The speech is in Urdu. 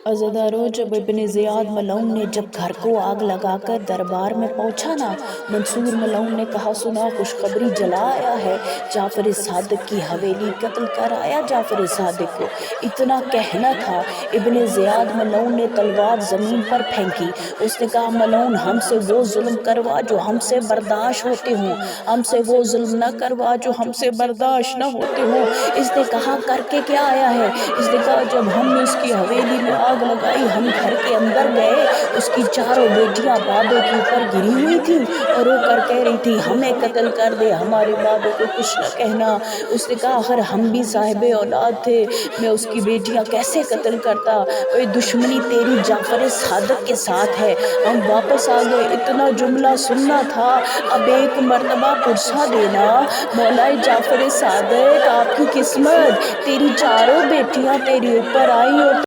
عزادارو، جب ابن زیاد ملعون نے جب گھر کو آگ لگا کر دربار میں پہنچا نا، منصور ملعون نے کہا سنا خوشخبری جلا آیا ہے، جعفر صادق کی حویلی قتل کر آیا جعفر صادق کو۔ اتنا کہنا تھا، ابن زیاد ملعون نے تلوار زمین پر پھینکی۔ اس نے کہا ملعون، ہم سے وہ ظلم کروا جو ہم سے برداشت ہوتے ہوں، ہم سے وہ ظلم نہ کروا جو ہم سے برداشت نہ ہوتے ہوں۔ اس نے کہا کر کے کیا آیا ہے؟ اس نے کہا جب ہم نے اس کی حویلی میں آگ لگائی، ہم گھر کے اندر گئے، اس کی چاروں بیٹیاں بابے کے اوپر گری ہوئی تھیں اور رو کر کہہ رہی تھی ہمیں قتل کر دے، ہمارے بابے کو کچھ نہ کہنا۔ اس نے کہا اگر ہم بھی صاحب اولاد تھے، میں اس کی بیٹیاں کیسے قتل کرتا؟ اے دشمنی تیری جعفر صادق کے ساتھ ہے۔ ہم واپس آ گئے، اتنا جملہ سننا تھا، اب ایک مرتبہ پرسا دینا مولا جعفر صادق، آپ کی قسمت، تیری چاروں بیٹیاں تیرے اوپر آئیں اور